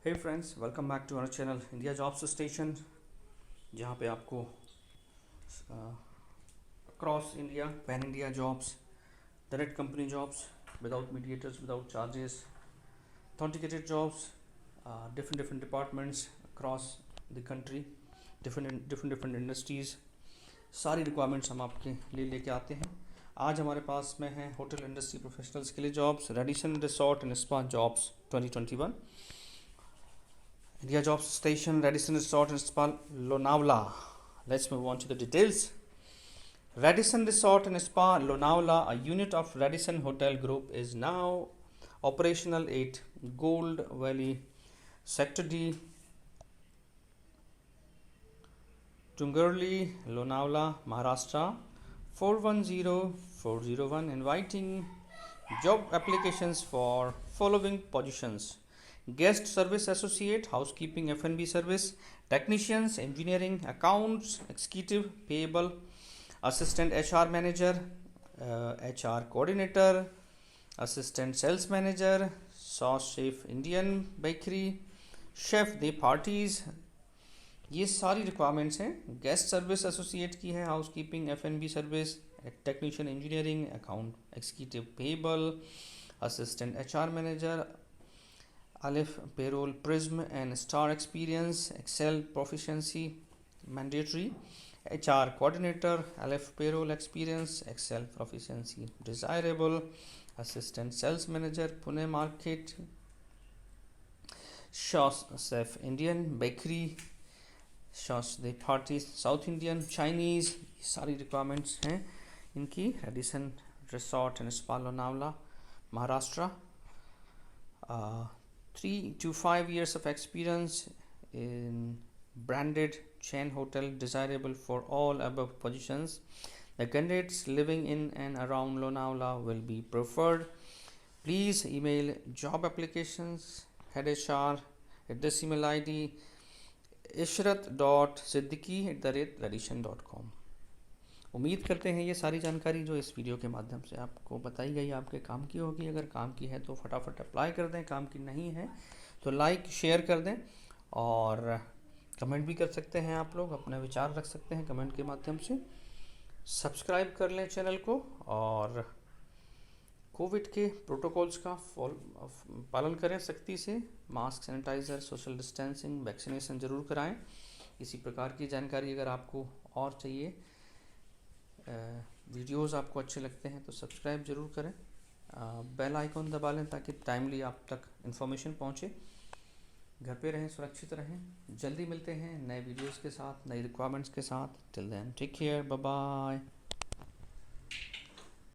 Hey friends, welcome back to our channel India jobs station, जहाँ पे आपको across India pan India jobs, direct company jobs without mediators, without charges, authenticated jobs, different departments across the country, different industries, सारी requirements हम आपके लिए लेके आते हैं। आज हमारे पास में है होटल इंडस्ट्री प्रोफेशनल्स के लिए jobs, Radisson resort and spa jobs 2021, India Jobs Station, Radisson Resort SPA Lonavala. Let's move on to the details. Radisson Resort and SPA Lonavala, a unit of Radisson Hotel Group, is now operational at Gold Valley, Sector D, Tungarli, Lonavala, Maharashtra 410401, inviting job applications for following positions: Guest Service Associate, Housekeeping F&B Service, Technicians, Engineering, Accounts, Executive, Payable, Assistant HR Manager, HR Coordinator, Assistant Sales Manager, Sous Chef Indian Bakery, Chef de Parties। ये सारी requirements हैं। Guest service associate की है, housekeeping F&B service, technician engineering, account executive payable, assistant HR manager, ALIF Payroll-Prism and Star experience, Excel proficiency mandatory, HR coordinator, ALIF Payroll experience, Excel proficiency desirable, assistant sales manager, Pune market, Sous Chef Indian bakery, Sous the parties South Indian Chinese। सारी requirements हैं इनकी। Radisson resort and spa Lonavala, Maharashtra. 3 to 5 years of experience in branded chain hotel desirable for all above positions. The candidates living in and around Lonavala will be preferred. Please email job applications head HR at this email ID ishrat.siddiqui@radisson.com। उम्मीद करते हैं ये सारी जानकारी जो इस video के माध्यम से आपको बताई गई आपके काम की होगी। अगर काम की है तो फटाफट अप्लाई कर दें, काम की नहीं है तो लाइक शेयर कर दें, और कमेंट भी कर सकते हैं। आप लोग अपने विचार रख सकते हैं कमेंट के माध्यम से। सब्सक्राइब कर लें चैनल को, और कोविड के प्रोटोकॉल्स का पालन करें सख्ती से। Mask, sanitiser, social distancing, vaccination ज़रूर कराएं। इसी प्रकार की जानकारी अगर आपको और चाहिए, वीडियोस आपको अच्छे लगते हैं तो सब्सक्राइब ज़रूर करें, बेल आइकॉन दबा लें ताकि टाइमली आप तक इन्फॉर्मेशन पहुंचे। घर पे रहें, सुरक्षित रहें। जल्दी मिलते हैं नए वीडियोस के साथ, नई रिक्वायरमेंट्स के साथ। Till then take care, bye bye.